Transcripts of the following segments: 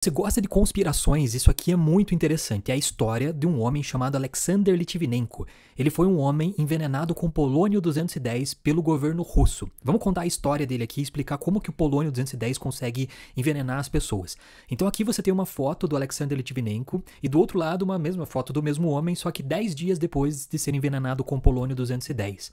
Você gosta de conspirações? Isso aqui é muito interessante. É a história de um homem chamado Alexander Litvinenko. Ele foi um homem envenenado com polônio 210 pelo governo russo. Vamos contar a história dele aqui e explicar como que o polônio 210 consegue envenenar as pessoas. Então aqui você tem uma foto do Alexander Litvinenko e do outro lado uma mesma foto do mesmo homem, só que 10 dias depois de ser envenenado com polônio 210.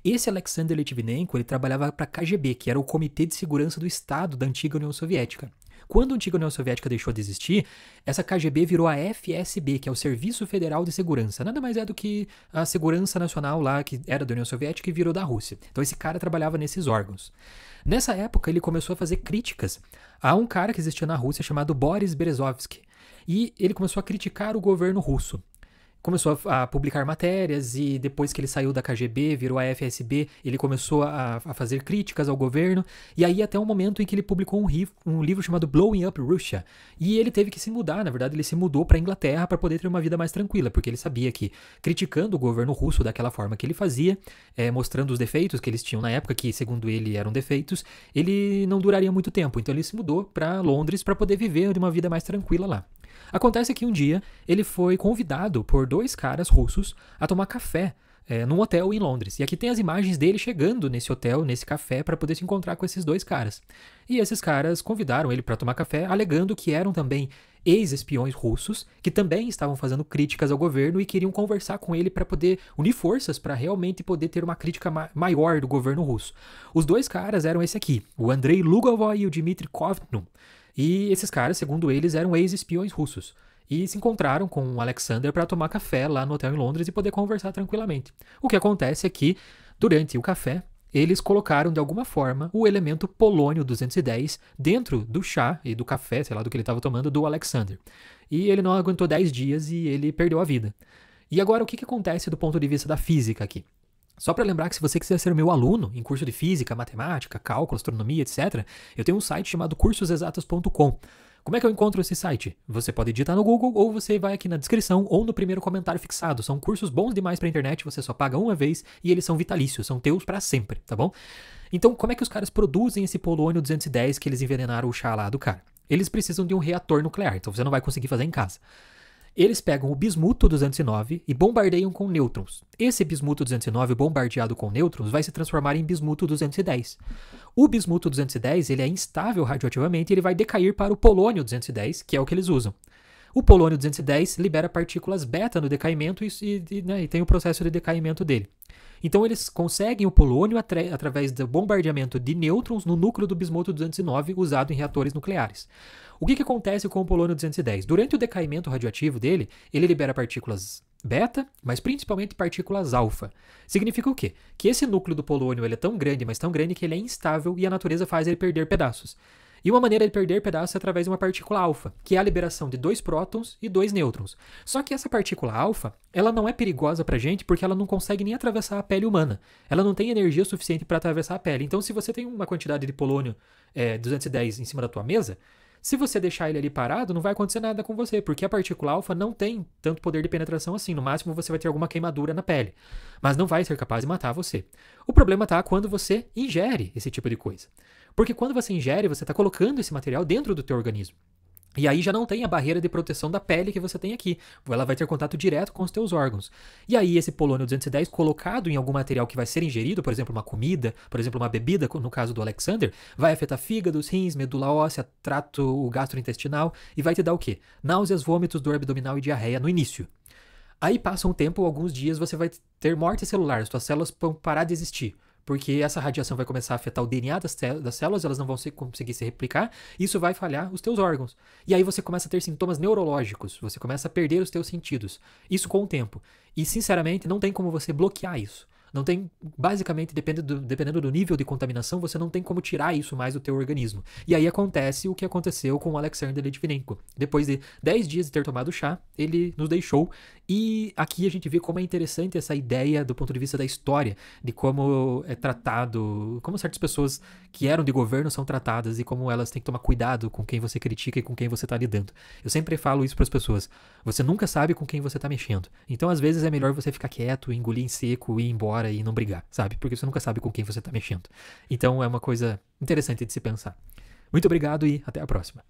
Esse Alexander Litvinenko, ele trabalhava para a KGB, que era o Comitê de Segurança do Estado da antiga União Soviética. Quando a antiga União Soviética deixou de existir, essa KGB virou a FSB, que é o Serviço Federal de Segurança. Nada mais é do que a segurança nacional lá, que era da União Soviética e virou da Rússia. Então esse cara trabalhava nesses órgãos. Nessa época, ele começou a fazer críticas a um cara que existia na Rússia chamado Boris Berezovsky. E ele começou a criticar o governo russo. Começou a publicar matérias e depois que ele saiu da KGB, virou a FSB, ele começou a fazer críticas ao governo. E aí até um momento em que ele publicou um livro chamado Blowing Up Russia. E ele teve que se mudar, na verdade ele se mudou para a Inglaterra para poder ter uma vida mais tranquila, porque ele sabia que criticando o governo russo daquela forma que ele fazia, mostrando os defeitos que eles tinham na época, que segundo ele eram defeitos, ele não duraria muito tempo. Então ele se mudou para Londres para poder viver uma vida mais tranquila lá. Acontece que um dia ele foi convidado por dois caras russos a tomar café num hotel em Londres. E aqui tem as imagens dele chegando nesse hotel, nesse café, para poder se encontrar com esses dois caras. E esses caras convidaram ele para tomar café, alegando que eram também ex-espiões russos, que também estavam fazendo críticas ao governo e queriam conversar com ele para poder unir forças para realmente poder ter uma crítica maior do governo russo. Os dois caras eram esse aqui, o Andrei Lugovoy e o Dmitry Kovtun. E esses caras, segundo eles, eram ex-espiões russos. E se encontraram com o Alexander para tomar café lá no hotel em Londres e poder conversar tranquilamente. O que acontece é que, durante o café, eles colocaram de alguma forma o elemento polônio 210 dentro do chá e do café, sei lá, do que ele estava tomando, do Alexander. E ele não aguentou 10 dias e ele perdeu a vida. E agora, o que acontece do ponto de vista da física aqui? Só para lembrar que se você quiser ser meu aluno em curso de física, matemática, cálculo, astronomia, etc., eu tenho um site chamado cursosexatos.com. Como é que eu encontro esse site? Você pode digitar no Google ou você vai aqui na descrição ou no primeiro comentário fixado. São cursos bons demais para a internet, você só paga uma vez e eles são vitalícios, são teus para sempre, tá bom? Então, como é que os caras produzem esse polônio 210 que eles envenenaram o chá lá do cara? Eles precisam de um reator nuclear, então você não vai conseguir fazer em casa. Eles pegam o bismuto 209 e bombardeiam com nêutrons. Esse bismuto 209 bombardeado com nêutrons vai se transformar em bismuto 210. O bismuto 210 ele é instável radioativamente e ele vai decair para o polônio 210, que é o que eles usam. O polônio 210 libera partículas beta no decaimento e tem o processo de decaimento dele. Então eles conseguem o polônio através do bombardeamento de nêutrons no núcleo do bismuto 209 usado em reatores nucleares. O que acontece com o polônio 210? Durante o decaimento radioativo dele, ele libera partículas beta, mas principalmente partículas alfa. Significa o quê? Que esse núcleo do polônio ele é tão grande, mas tão grande que ele é instável e a natureza faz ele perder pedaços. E uma maneira de perder pedaços é através de uma partícula alfa, que é a liberação de 2 prótons e 2 nêutrons. Só que essa partícula alfa, ela não é perigosa pra gente porque ela não consegue nem atravessar a pele humana. Ela não tem energia suficiente para atravessar a pele. Então, se você tem uma quantidade de polônio 210 em cima da tua mesa, se você deixar ele ali parado, não vai acontecer nada com você, porque a partícula alfa não tem tanto poder de penetração assim. No máximo, você vai ter alguma queimadura na pele, mas não vai ser capaz de matar você. O problema está quando você ingere esse tipo de coisa. Porque quando você ingere, você está colocando esse material dentro do teu organismo. E aí já não tem a barreira de proteção da pele que você tem aqui. Ela vai ter contato direto com os teus órgãos. E aí esse polônio 210 colocado em algum material que vai ser ingerido, por exemplo, uma comida, por exemplo, uma bebida, no caso do Alexander, vai afetar fígados, rins, medula óssea, trato gastrointestinal e vai te dar o quê? Náuseas, vômitos, dor abdominal e diarreia no início. Aí passa um tempo, alguns dias, você vai ter morte celular, suas células vão parar de existir. Porque essa radiação vai começar a afetar o DNA das células, elas não vão conseguir se replicar, e isso vai falhar os teus órgãos. E aí você começa a ter sintomas neurológicos, você começa a perder os teus sentidos. Isso com o tempo. E, sinceramente, não tem como você bloquear isso. Não tem, basicamente, dependendo do nível de contaminação, você não tem como tirar isso mais do teu organismo. E aí acontece o que aconteceu com o Alexander Litvinenko. Depois de 10 dias de ter tomado chá, ele nos deixou. E aqui a gente vê como é interessante essa ideia do ponto de vista da história, de como é tratado, como certas pessoas que eram de governo são tratadas e como elas têm que tomar cuidado com quem você critica e com quem você está lidando. Eu sempre falo isso para as pessoas. Você nunca sabe com quem você está mexendo. Então, às vezes, é melhor você ficar quieto, engolir em seco e ir embora e não brigar, sabe? Porque você nunca sabe com quem você está mexendo. Então, é uma coisa interessante de se pensar. Muito obrigado e até a próxima.